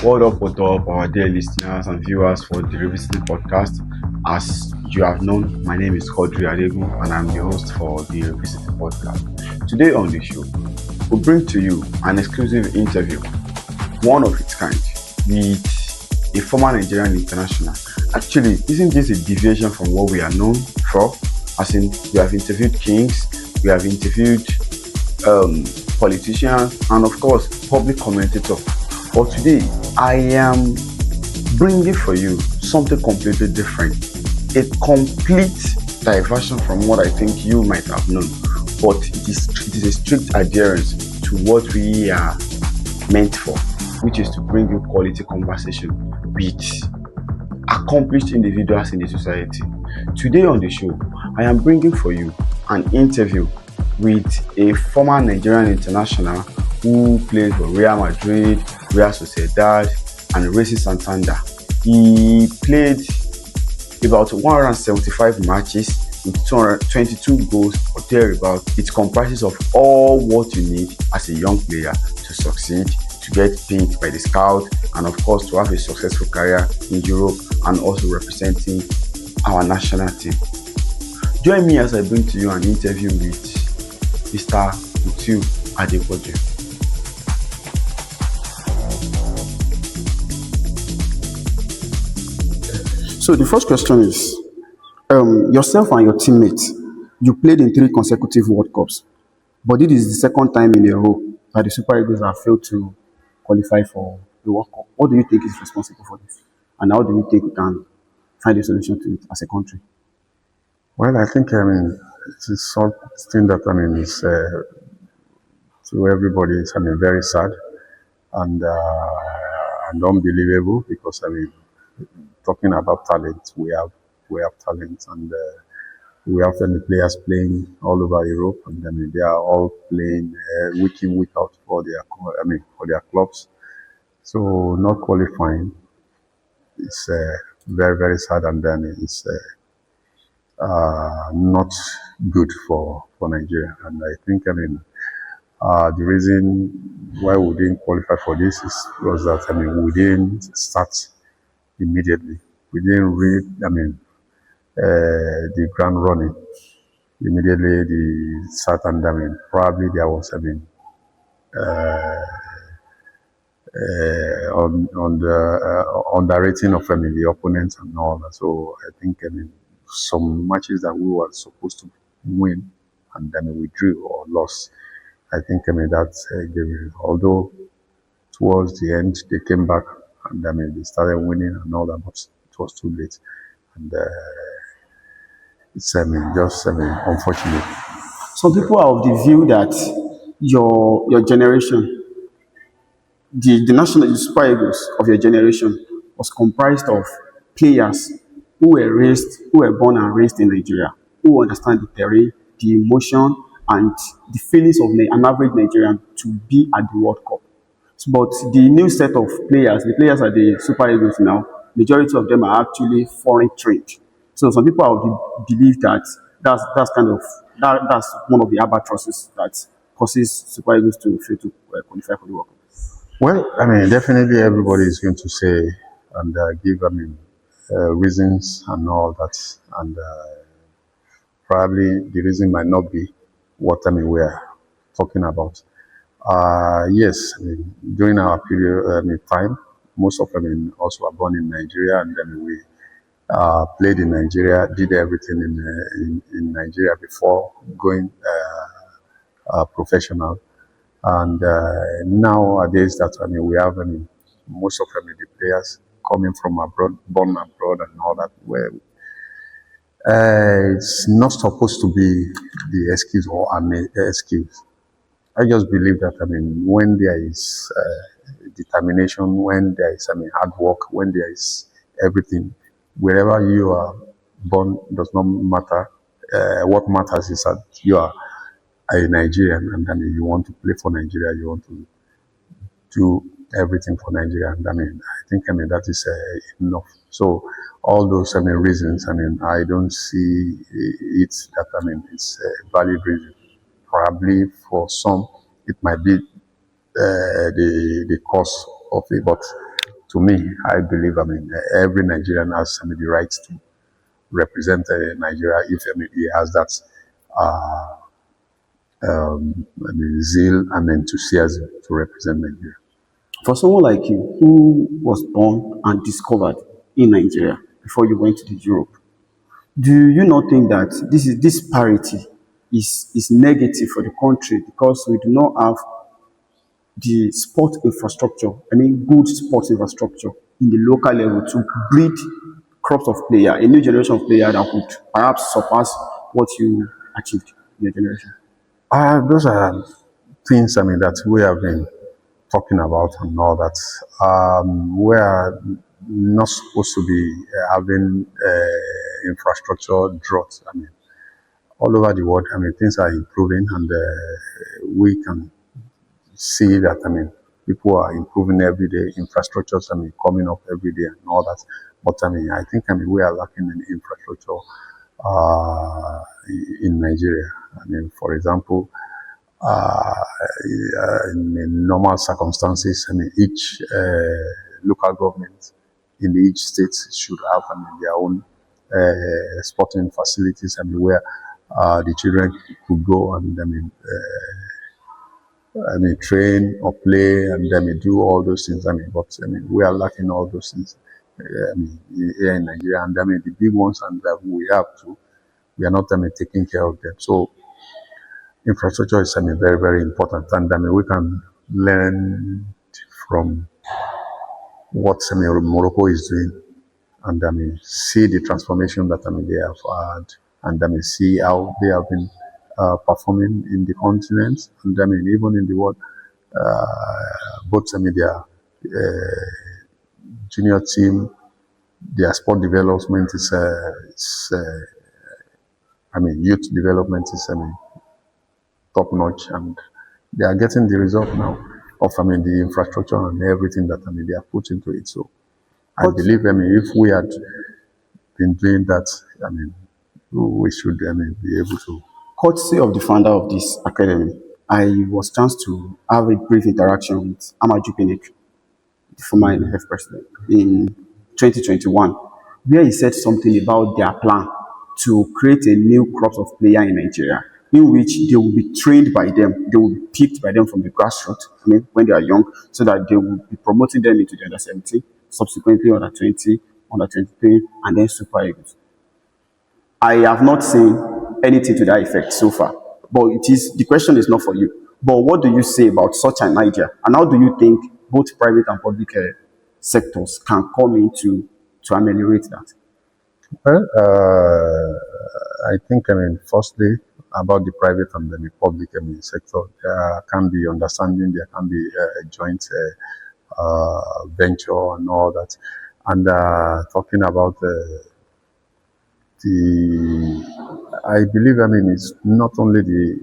What up, our dear listeners and viewers for the Revisiting Podcast. As you have known, my name is Mutiu Adepoju and I'm the host for the Revisiting Podcast. Today on the show, we'll bring to you an exclusive interview, one of its kind, with a former Nigerian international. Actually, isn't this a deviation from what we are known for? As in, we have interviewed kings, we have interviewed politicians, and of course, public commentators. But today, I am bringing for you something completely different, a complete diversion from what I think you might have known. But it is a strict adherence to what we are meant for, which is to bring you quality conversation with accomplished individuals in the society. Today on the show, I am bringing for you an interview with a former Nigerian international who played for Real Madrid, Real Sociedad, and Racing Santander. He played about 175 matches with 222 goals or thereabout. It comprises of all what you need as a young player to succeed, to get picked by the scout, and of course to have a successful career in Europe and also representing our national team. Join me as I bring to you an interview with Mr. Mutiu Adepoju. So the first question is, yourself and your teammates, you played in 3 consecutive World Cups, but it is the second time in a row that the Super Eagles have failed to qualify for the World Cup. What do you think is responsible for this? And how do you think we can find a solution to it as a country? Well, I think, it is something that, is to everybody, it's, very sad and unbelievable because, talking about talent, we have talent and we have players playing all over Europe and they are all playing week in, week out for their clubs. So not qualifying is very, very sad and then it's not good for Nigeria. And I think, the reason why we didn't qualify for this was that, we didn't start immediately. We didn't read, the ground running. Immediately the start and probably there was, on the underrating of the opponents and all that. So I think, some matches that we were supposed to win and then we drew or lost. I think that gave it. Although towards the end they came back and they started winning and all that, but it was too late. And it's just unfortunate. Some people are of the view that your generation, the Super Eagles of your generation, was comprised of players who were born and raised in Nigeria, who understand the terrain, the emotion, and the feelings of an average Nigerian to be at the World Cup. But the new set of players, the players at the Super Eagles now, majority of them are actually foreign trained. So some people believe that that's one of the albatrosses that causes Super Eagles to fail to qualify for the World Cup. Well, definitely everybody is going to say and give, reasons and all that. And probably the reason might not be what, we are talking about. Yes, during our period, time, most of them also were born in Nigeria and then we played in Nigeria, did everything in Nigeria before going professional. And nowadays that we have most of the players coming from abroad, born abroad and all that. Where it's not supposed to be the excuse or an excuse. I just believe that when there is determination, when there is hard work, when there is everything, wherever you are born does not matter. What matters is that you are a Nigerian and then you want to play for Nigeria, you want to do everything for Nigeria. And I think that is enough. So all those reasons, I don't see it that it's a valid reason. Probably for some it might be the cause of it, but to me, I believe, every Nigerian has, the right to represent Nigeria if, he has that, zeal and enthusiasm to represent Nigeria. For someone like you who was born and discovered in Nigeria before you went to the Europe, do you not think that this parity is negative for the country because we do not have the sport infrastructure, I mean good sports infrastructure in the local level to breed crops of player, a new generation of player that could perhaps surpass what you achieved in your generation? Those are things, that we have been talking about and all that. We are not supposed to be having infrastructure drought. All over the world, things are improving, and we can see that, people are improving every day, infrastructures, coming up every day and all that. But, I think, we are lacking in infrastructure in Nigeria. For example, in normal circumstances, each local government in each state should have, their own sporting facilities, where the children could go and, train or play and do all those things. But we are lacking all those things here in Nigeria, and the big ones, and that we have to, we are not taking care of them. So infrastructure is very, very important, and we can learn from what Morocco is doing, and see the transformation that they have had, and see how they have been performing in the continent, and even in the world. Both their junior team, their sport development youth development is top notch, and they are getting the result now of the infrastructure and everything that they have put into it. So I believe if we had been doing that, we should be able to. Courtesy of the founder of this academy, I was chance to have a brief interaction with Amaju Pinnick, the former NFF president, in 2021, where he said something about their plan to create a new crop of player in Nigeria, in which they will be trained by them, they will be picked by them from the grassroots, when they are young, so that they will be promoting them into the under 17, subsequently under 20, under 23, and then Super Eagles. I have not seen anything to that effect so far, but the question is not for you. But what do you say about such an idea, and how do you think both private and public sectors can come in to ameliorate that? Well, I think, firstly, about the private and the public sector, there can be understanding, there can be a joint venture and all that. And talking about I believe, it's not only the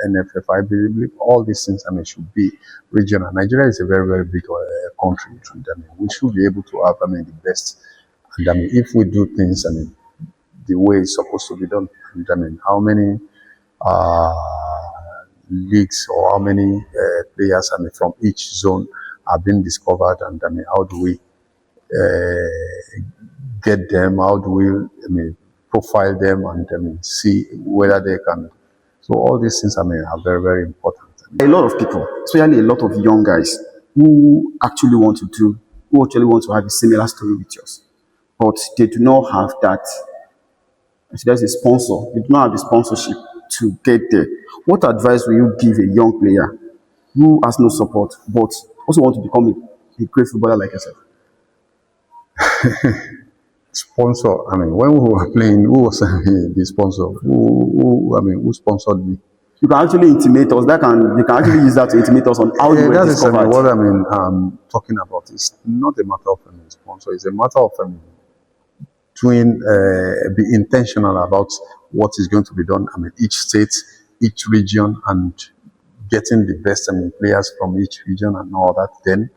NFF, I believe all these things, should be regional. Nigeria is a very, very big country, and we should be able to have, the best. And if we do things, the way it's supposed to be done, and how many leagues or how many players, from each zone have been discovered, and how do we get them? How do we, profile them and see whether they can? So all these things, are very, very important. A lot of people, especially a lot of young guys, who actually want to have a similar story with yours, but they do not have that. There's a sponsor. They do not have the sponsorship to get there. What advice will you give a young player who has no support, but also want to become a great footballer like yourself? Sponsor. When we were playing, who was the sponsor? Who sponsored me? You can actually intimate us. You can actually use that to intimate us on how you were discovered. What talking about. It's not a matter of sponsor. It's a matter of be intentional about what is going to be done. Each state, each region, and getting the best players from each region and all that. Then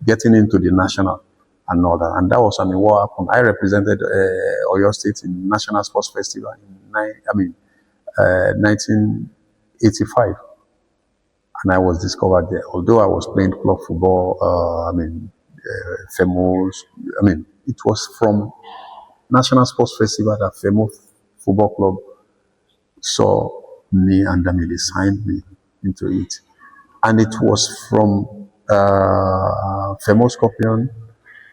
getting into the national and all that. And that was what happened. I represented Oyo State in National Sports Festival in 1985, and I was discovered there. Although I was playing club football, famous. I mean, it was from National Sports Festival that famous football club saw me, and I mean, they signed me into it. And it was from famous Scorpion.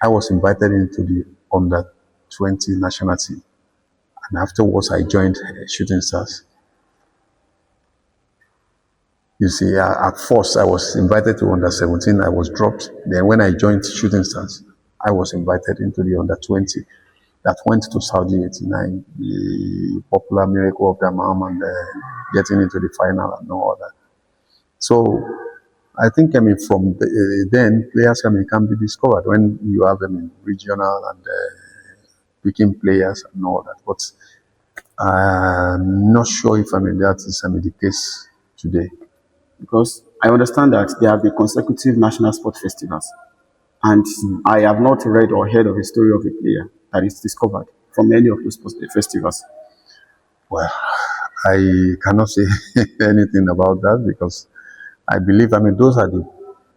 I was invited into the under 20 national team, and afterwards I joined Shooting Stars. You see, at first I was invited to under 17, I was dropped. Then when I joined Shooting Stars, I was invited into the under 20 that went to Saudi 89, the popular miracle of the Imam, and getting into the final and all that. So I think, I mean, from then, players, I mean, can be discovered when you have, I mean, regional and picking players and all that. But I'm not sure if, I mean, that is, I mean, the case today. Because I understand that there have been consecutive national sport festivals, and I have not read or heard of a story of a player that is discovered from any of those festivals. Well, I cannot say anything about that because I believe, I mean, those are the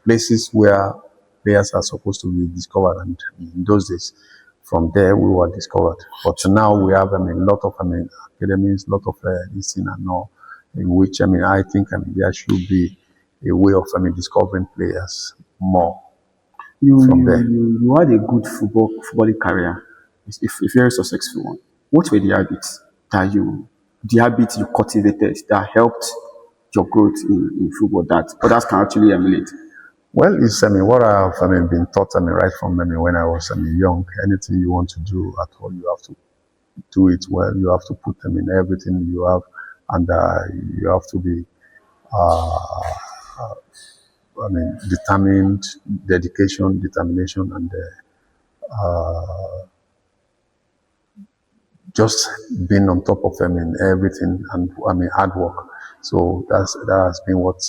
places where players are supposed to be discovered, and in those days, from there we were discovered. But now we have, I mean, a lot of, I mean, academies, a lot of this and all, in which, I mean, I think, I mean, there should be a way of, I mean, discovering players more from there. You had a good footballing career, if very successful one. What were the habits you cultivated that helped your growth in football that others can actually emulate? Well, it's, I mean, what I've, I mean, been taught, I mean, right from, I mean, when I was, I mean, young, anything you want to do at all, you have to do it well. You have to put them in everything you have, and you have to be, I mean, determined, dedication, determination, and just being on top of them in everything, and I mean, hard work. So that has been what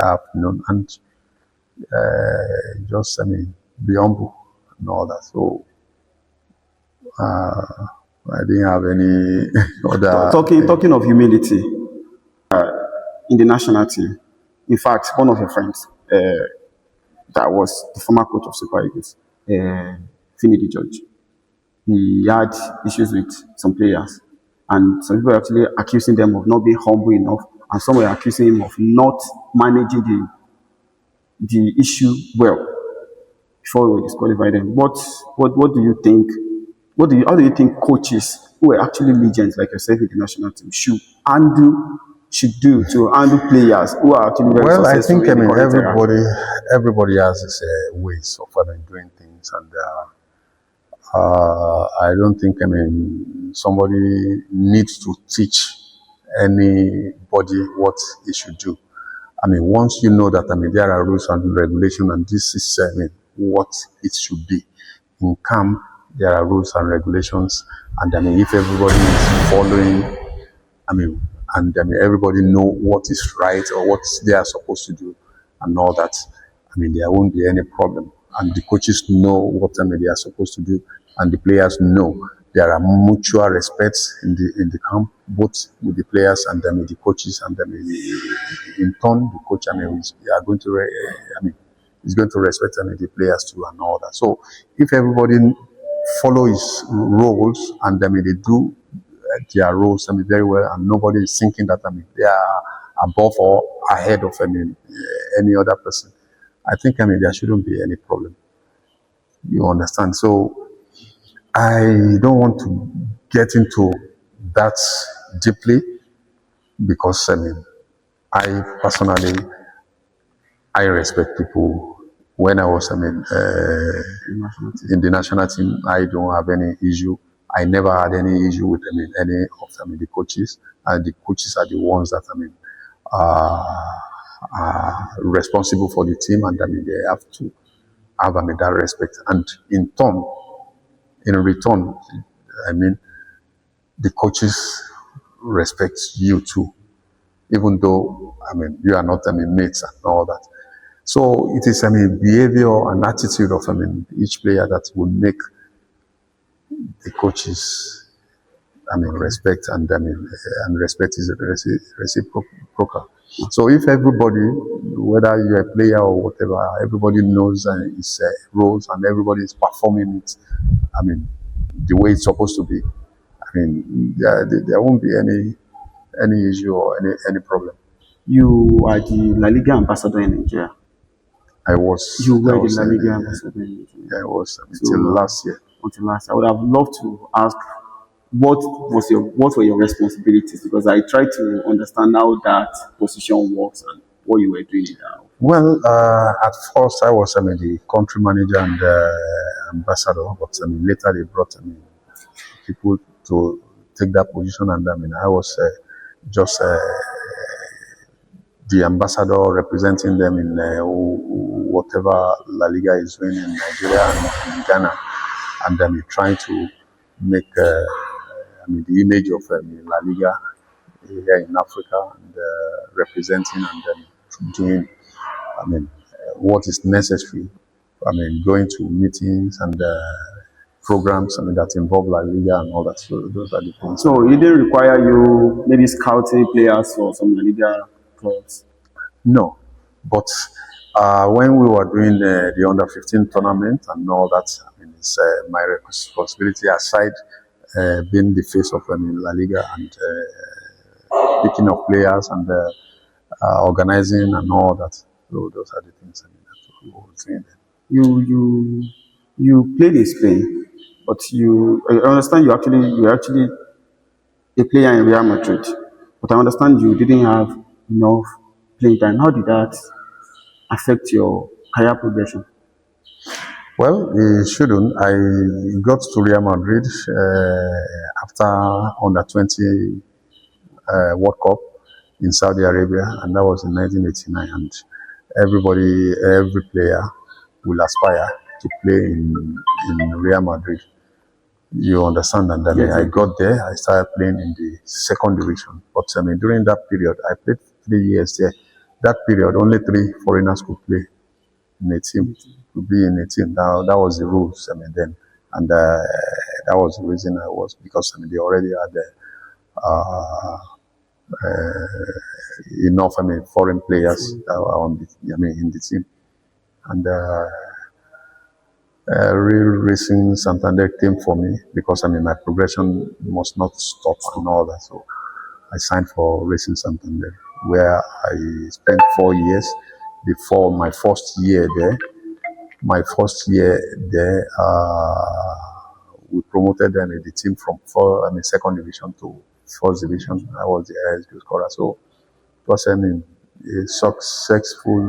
I've known, and just, I mean, be humble and all that. So I didn't have any other. Talking of humility, in the national team, in fact, one of your friends that was the former coach of Super Eagles, Finidi George, he had issues with some players, and some people were actually accusing them of not being humble enough, and some were accusing him of not managing the issue well before we disqualify them. What do you think? How do you think coaches who are actually legends like yourself in the national team should do to handle players who are actually very Well, I successful? think, I mean, everybody has his ways of, I mean, doing things, and I don't think, I mean, somebody needs to teach anybody what he should do. I mean, once you know that, I mean, there are rules and regulations, and this is, I mean, what it should be. In camp, there are rules and regulations, and I mean, if everybody is following, I mean, and I mean, everybody know what is right or what they are supposed to do and all that, I mean, there won't be any problem. And the coaches know what, I mean, they are supposed to do, and the players know. There are mutual respect in the camp, both with the players and I mean, the coaches, and I mean, in turn, the coach, I mean, is going to respect, I mean, the players too and all that. So if everybody follow his roles, and I mean, they do their roles, I mean, very well, and nobody is thinking that, I mean, they are above or ahead of, I mean, any other person, I think, I mean, there shouldn't be any problem. You understand? So I don't want to get into that deeply because, I mean, I personally, I respect people. When I was, I mean, in the national team, I don't have any issue. I never had any issue with, I mean, any of, I mean, the coaches. And the coaches are the ones that, I mean, are responsible for the team, and I mean, they have to have, I mean, that respect. And in return, I mean, the coaches respect you too, even though, I mean, you are not, I mean, mates and all that. So it is, I mean, behavior and attitude of, I mean, each player that will make the coaches, I mean, respect, and I mean, and respect is reciprocal. So if everybody, whether you're a player or whatever, everybody knows its roles and everybody is performing it, I mean, the way it's supposed to be, I mean, there won't be any issue or any problem. You are the La Liga ambassador in Nigeria. I was, You I were the was, La Liga ambassador in Nigeria. I was until So last year. until last, I would have loved to ask what were your responsibilities, because I try to understand how that position works and what you were doing in that. Well, at first I was, the country manager and ambassador, but later they brought, people to take that position, and I was just the ambassador representing them in whatever La Liga is doing in Nigeria and in Ghana, and trying to make the image of La Liga here in Africa, and representing and doing, what is necessary. Going to meetings and programs that involve La Liga and all that. So those are the things. So it didn't require you maybe scouting players for some La Liga clubs? No, but when we were doing the under 15 tournament and all that, it's my responsibility aside being the face of La Liga and picking up players and organizing and all that. So those are the things that we were doing. You played in Spain, but I understand you're actually a player in Real Madrid, but I understand you didn't have enough playing time. How did that affect your career progression? Well, it shouldn't. I got to Real Madrid after under 20 World Cup in Saudi Arabia, and that was in 1989. And every player will aspire to play in Real Madrid. You understand? And Yes, I got there. I started playing in the second division. But during that period, I played 3 years there. That period, only 3 foreigners could play in a team. To be in a team, that was the rules. Then, and that was the reason I was, because they already had enough. Foreign players that were on in the team, and Real Racing Santander came for me because my progression must not stop and all that. So I signed for Racing Santander, where I spent 4 years. Before my first year there, we promoted them in the team from second division to first division. I was the highest goal scorer. So it was a successful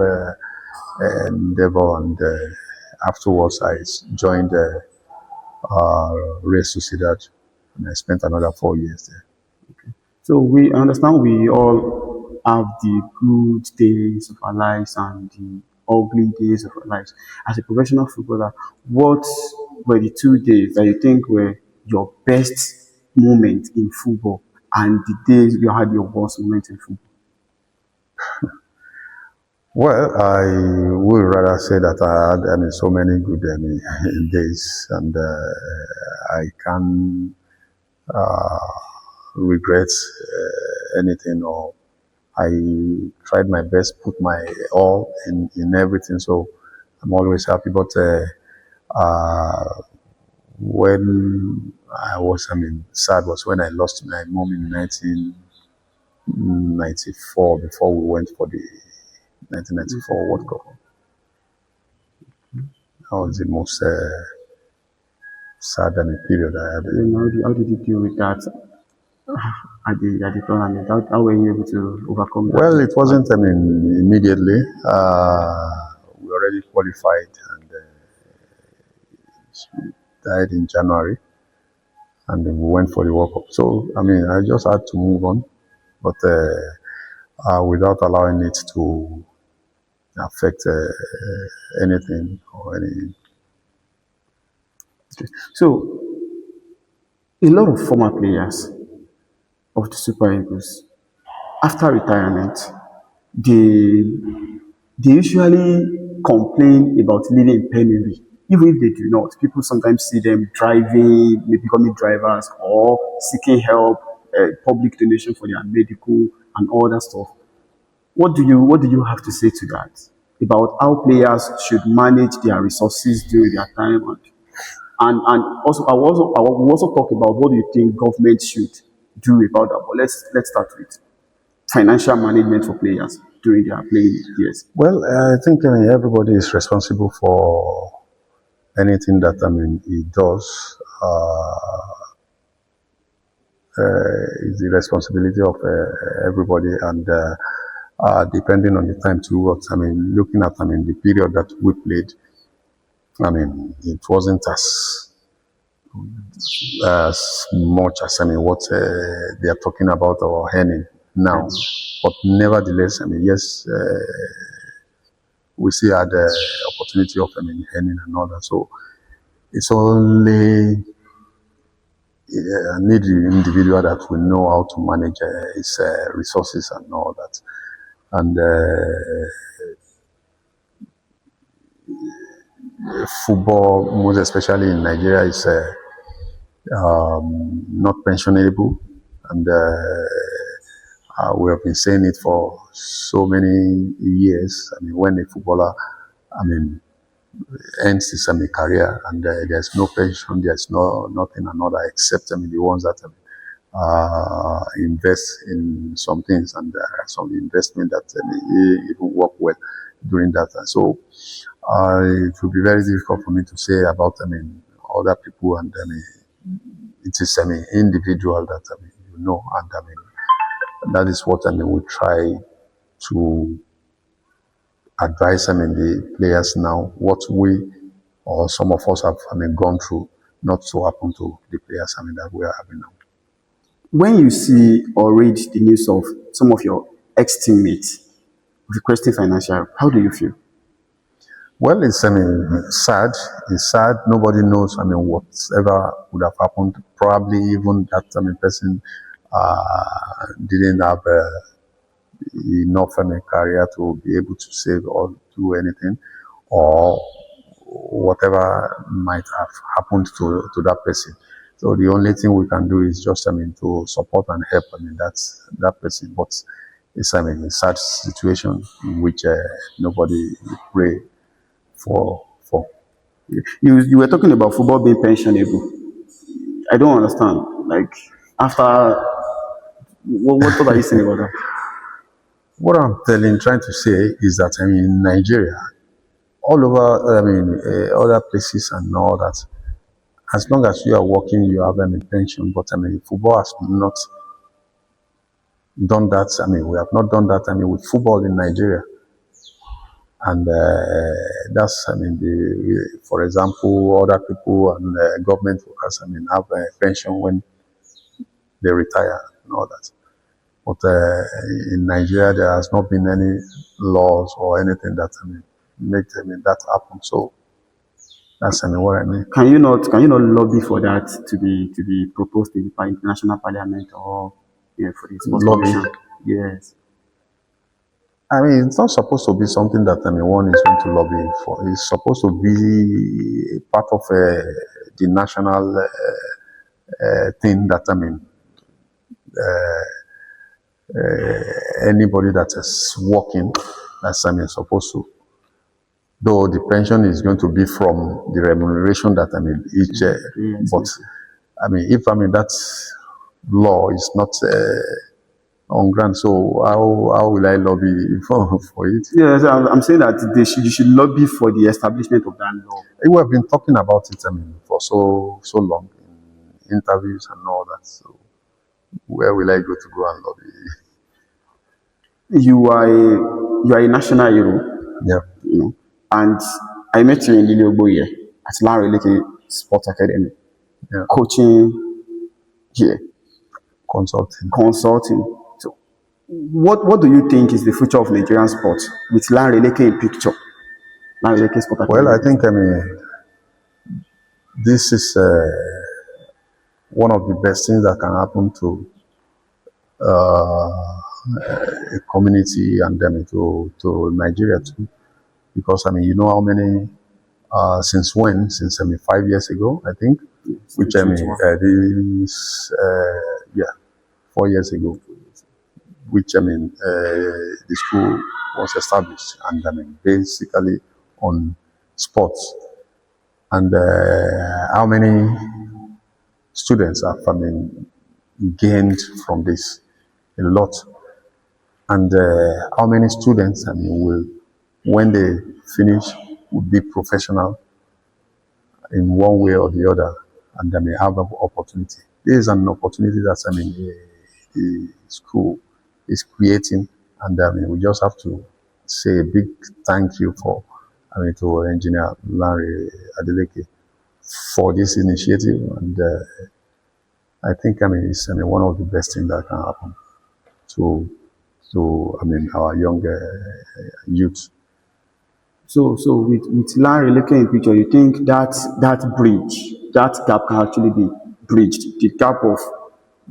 endeavor, and afterwards I joined Real Sociedad, and I spent another 4 years there. So we understand we all have the good days of our lives and the ugly days of our lives. As a professional footballer, what were the 2 days that you think were your best moment in football, and the days you had your worst moment in football? Well, I would rather say that I had so many good days, and I can regret anything, or I tried my best, put my all in everything. So I'm always happy. But when I was sad was when I lost my mom in 1994, before we went for the 1994 World Cup. That was the most sad period I had. How did you deal with that at the tournament? How were you able to overcome that? Well, it wasn't immediately. We already qualified, and she died in January, and then we went for the World Cup. So I just had to move on, but without allowing it to affect anything or any. So, a lot of former players of the Super Eagles, after retirement, they usually complain about living in penury. Even if they do not, people sometimes see them driving, maybe becoming drivers, or seeking help, public donation for their medical and all that stuff. What do you have to say to that about how players should manage their resources during their time, and also I will also talk about what do you think government should do about that. But let's start with financial management for players during their playing years. Well, I think everybody is responsible for anything that he does. It's the responsibility of everybody, and depending on the time to what looking at the period that we played, it wasn't as much as what they are talking about or earning now. But nevertheless, yes, we still had the opportunity of earning and all that. So it's only need the individual that will know how to manage his resources and all that. And football, most especially in Nigeria, is not pensionable, and we have been saying it for so many years. When a footballer, ends his career, and there's no pension, there's nothing another except the ones that invest in some things, and some investment that even work well during that time. So it will be very difficult for me to say about other people, and it is individual that and that is what we try to advise the players now, what we or some of us have gone through, not to happen to the players that we are having now. When you see or read the news of some of your ex-teammates requesting financial help, how do you feel? Well, it's sad. It's sad. Nobody knows whatever would have happened. Probably even that person didn't have enough career to be able to save or do anything, or whatever might have happened to that person. So the only thing we can do is just to support and help that person. But it's a sad situation in which nobody pray for. You were talking about football being pensionable. I don't understand. Like, after what are you saying about that? What I'm trying to say is that in Nigeria, all over, other places and all that, as long as you are working, you have a pension. But football has not done that. We have not done that. With football in Nigeria, and that's for example, other people and government workers have a pension when they retire and all that. But in Nigeria, there has not been any laws or anything that make that happen. So that's what I mean. Can you not lobby for that to be proposed in the international parliament, or for the sports Lobby? commission? Yes. It's not supposed to be something that one is going to lobby for. It's supposed to be part of the national thing that anybody that is working, that's supposed to. Though the pension is going to be from the remuneration that each, Yes, but if that law is not on ground, so how will I lobby for it? Yes, I'm saying that you should lobby for the establishment of that law. We have been talking about it for so long in interviews and all that. So where will I go to go and lobby? You are a national hero, Yeah. and I met you in Lilioboye at Lanreleke Sports Academy, Yeah. coaching here, consulting. So, what do you think is the future of Nigerian sports with Lanreleke in picture? Lanreleke Sports Academy. Well, I think this is one of the best things that can happen to a community and to Nigeria too, because how many since 5 years ago, I think, which this 4 years ago, which the school was established, and basically on sports, and how many students have gained from this, a lot, and how many students will, when they finish, will be professional in one way or the other, and they may have an opportunity. This is an opportunity that the school is creating, and we just have to say a big thank you for to Engineer Lanreleke for this initiative, and I think it's one of the best things that can happen to our young youth. So with Lanreleke in picture, you think that that gap can actually be bridged, the gap of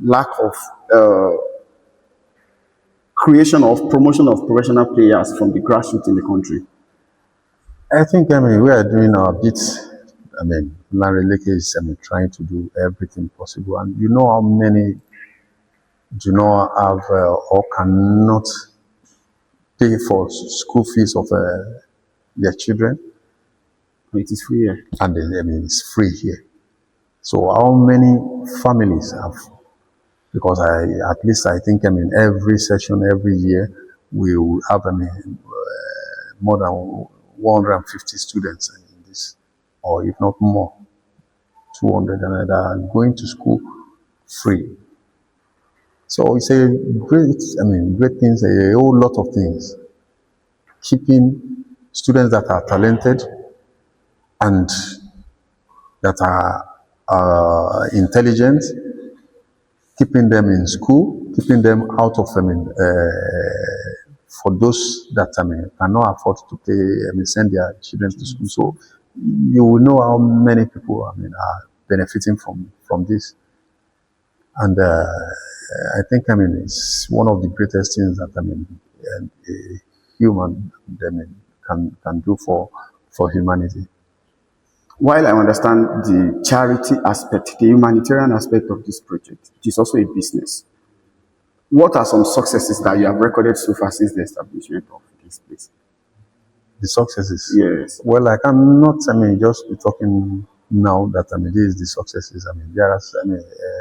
lack of creation of promotion of professional players from the grassroots in the country? I think we are doing our bits. Lanreleke is trying to do everything possible, and you know how many do not have or cannot pay for school fees of their children. It is free here. And it's free here. So how many families have? Because at least I think every session, every year, we will have more than 150 students in this, or if not more, 200, and that are going to school free. So it's a great things, a whole lot of things. Keeping students that are talented and that are intelligent, keeping them in school, keeping them out of for those that cannot afford to pay, send their children to school. So you will know how many people are benefiting from this, and I think it's one of the greatest things that a human can do for humanity. While I understand the charity aspect, the humanitarian aspect of this project, it is also a business. What are some successes that you have recorded so far since the establishment of this place? The successes? Yes. Well, I cannot, just be talking now that, this is the successes. There are,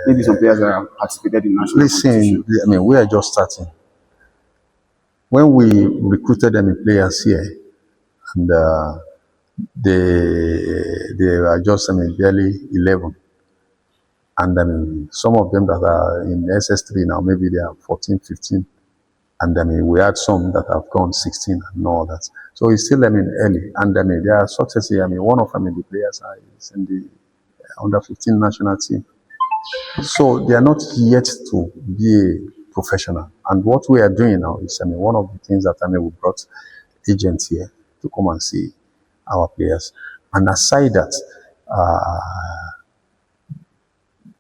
maybe some players that have participated in national competition. We are just starting. When we recruited players here, and they are just barely 11, and some of them that are in SS3 now, maybe they are 14, 15, and we had some that have gone 16 and all that. So it's still early, and there are successes. One of the players is in the under 15 national team, so they are not yet to be a professional. And what we are doing now is one of the things that we brought agents here to come and see our players. And aside that,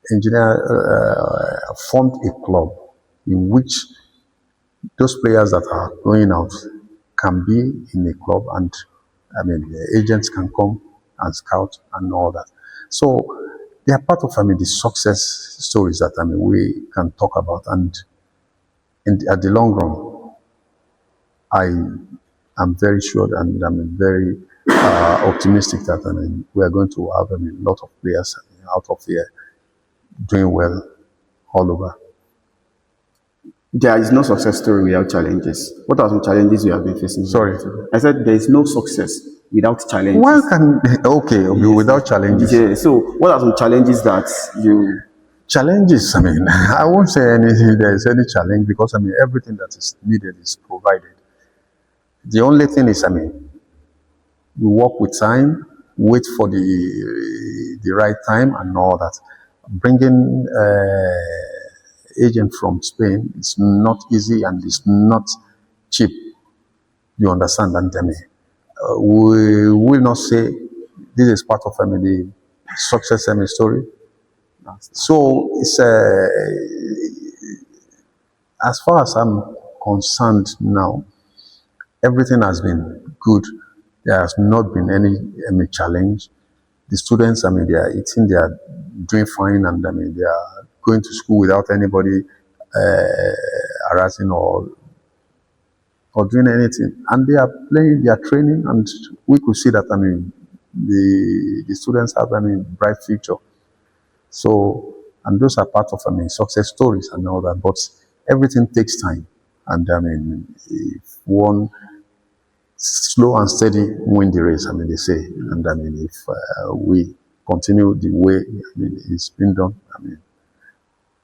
Engineer formed a club in which those players that are going out can be in a club, and the agents can come and scout and all that. So they are part of the success stories that we can talk about, and at the long run, I am very sure, and I'm very optimistic that we are going to have a lot of players out of here doing well all over. There is no success story without challenges. What are some challenges you have been facing? Sorry? I said there is no success without challenges. Without challenges. Yeah, so what are some challenges that you... Challenges, I won't say there is any challenge, because everything that is needed is provided. The only thing is, we work with time, wait for the right time and all that. Bringing agent from Spain is not easy, and it's not cheap. You understand? And we will not say this is part of the success story. So it's as far as I'm concerned now, everything has been good. There has not been any challenge. The students, they are eating, they are doing fine, and they are going to school without anybody harassing or doing anything. And they are playing, they are training, and we could see that, the students have, bright future. So, and those are part of, success stories and all that. But everything takes time. And, if one slow and steady win the race, they say. And, if we continue the way, it's been done,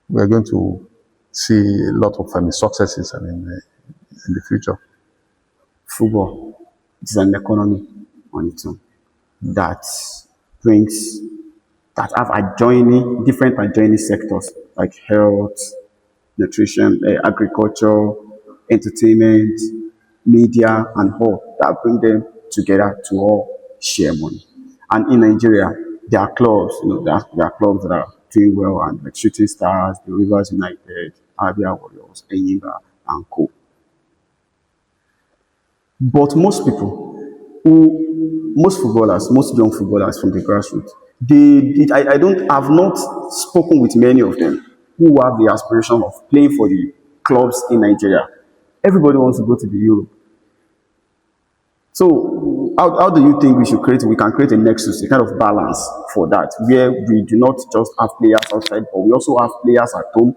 we are going to see a lot of, successes, in the future. Football is an economy on its own that brings that have adjoining different adjoining sectors like health, nutrition, agriculture, entertainment, media, and all that bring them together to all share money. And in Nigeria, there are clubs, there are clubs that are doing well, and like Shooting Stars, the Rivers United, Abia Warriors, Enyimba, and Co. But most people most footballers, most young footballers from the grassroots, I don't, I've not spoken with many of them who have the aspiration of playing for the clubs in Nigeria. Everybody wants to go to the Europe. So how do you think we can create a nexus, a kind of balance for that, where we do not just have players outside, but we also have players at home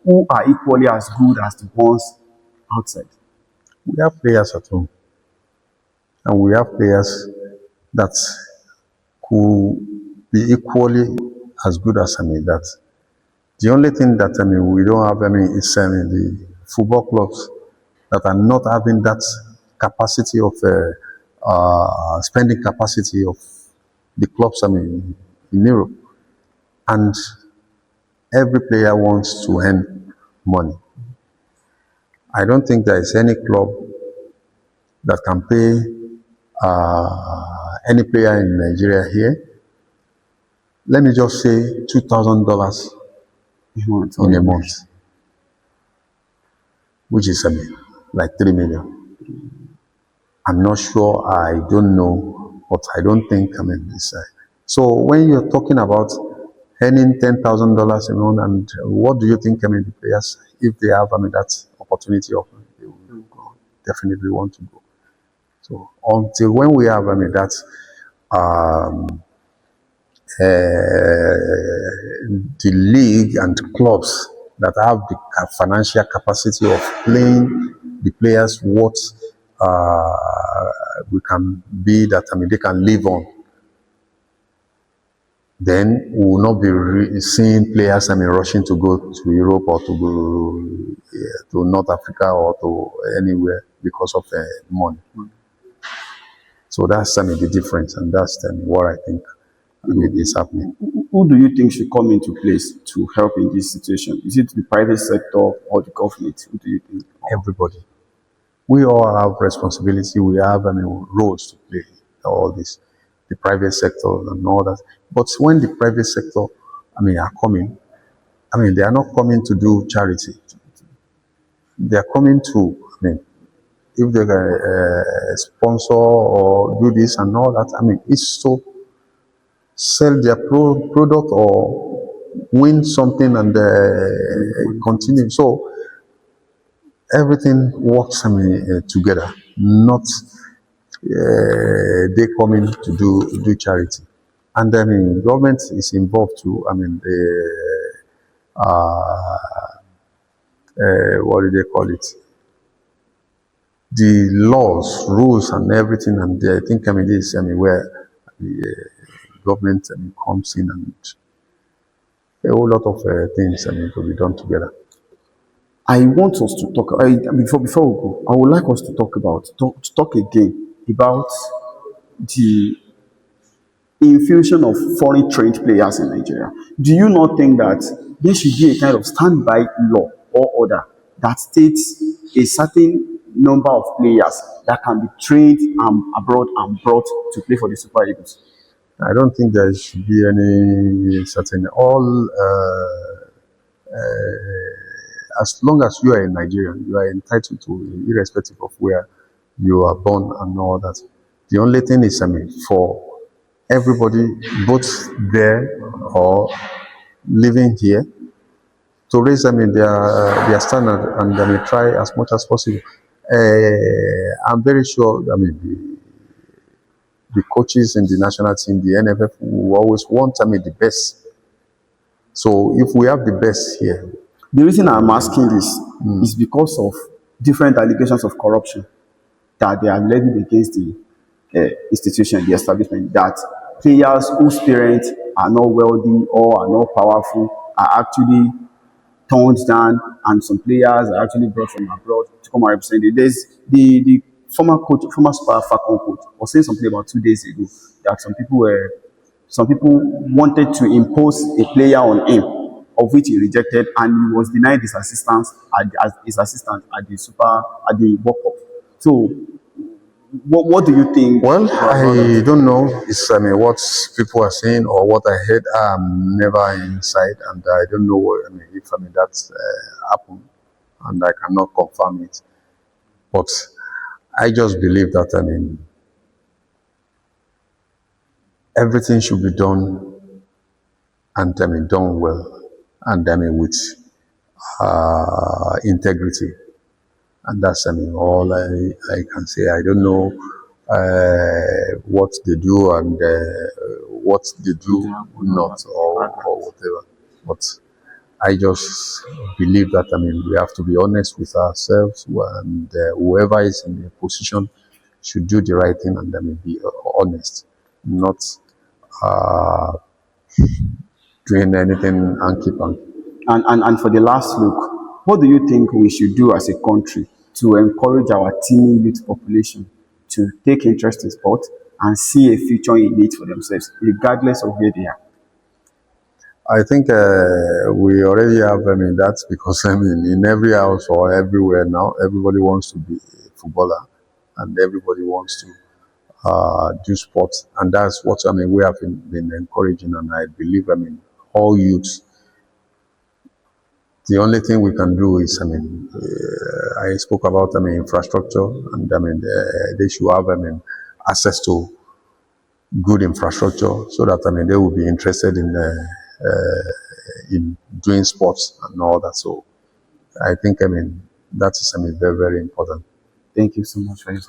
who are equally as good as the ones outside? We have players at home, and we have players that could be equally as good as that. The only thing that we don't have is the football clubs that are not having that capacity of spending capacity of the clubs in Europe, and every player wants to earn money. I don't think there is any club that can pay any player in Nigeria here, let me just say $2,000 in a month, which is like 3 million. I'm not sure, I don't know, but I don't think it's so when you're talking about earning $10,000 a month, and what do you think the players, if they have that opportunity, of they will definitely want to go. So until when we have that the league and clubs that have the financial capacity of playing the players what we can be, that they can live on, then we will not be seeing players rushing to go to Europe or to go to North Africa or to anywhere because of money. So that's the difference, and that's what I think is happening. Who do you think should come into place to help in this situation? Is it the private sector or the government? Who do you think? Everybody. We all have responsibility. We have roles to play. All this, the private sector and all that. But when the private sector, are coming, they are not coming to do charity. They are coming to, if they sponsor or do this and all that, it's so sell their product or win something and continue. So everything works together, not they coming to do charity. And government is involved too. What do they call it? The laws, rules, and everything. And I think this where the government comes in, and a whole lot of things to be done together. I want us to talk before we go. I would like us to talk again about the infusion of foreign trained players in Nigeria. Do you not think that there should be a kind of standby law or order that states a certain number of players that can be trained abroad and brought to play for the Super Eagles? I don't think there should be any certain, as long as you are a Nigerian, you are entitled to, irrespective of where you are born and all that. The only thing is, for everybody, both there or living here, to raise, their standard, and try as much as possible. I'm very sure, the coaches in the national team, the NFF, will always want, the best. So if we have the best here, The reason I'm asking this is because of different allegations of corruption that they are levied against the institution, the establishment, that players whose parents are not wealthy or are not powerful are actually toned down, and some players are actually brought from abroad to come and represent it. There's the former coach, former Super Falcon coach, was saying something about 2 days ago that some people wanted to impose a player on him, of which he rejected, and he was denied his assistance as his assistant at the World Cup. So, what do you think? well, I don't know. It's what people are saying or what I heard. I'm never inside, and I don't know what, if that's happened, and I cannot confirm it. But I just believe that everything should be done, and done well, and with integrity. And that's all I can say. I don't know what they do and what they do not, or whatever. But I just believe that we have to be honest with ourselves, and whoever is in a position should do the right thing, and be honest, not doing anything hanky-panky. And for the last look, what do you think we should do as a country to encourage our teeming youth population to take interest in sport and see a future in it for themselves, regardless of where they are? I think we already have, that, because in every house or everywhere now, everybody wants to be a footballer, and everybody wants to do sports, and that's what we have been encouraging, and I believe all youths. The only thing we can do is, I spoke about infrastructure, and they should have access to good infrastructure, so that they will be interested in doing sports and all that. So I think that is very, very important. Thank you so much for your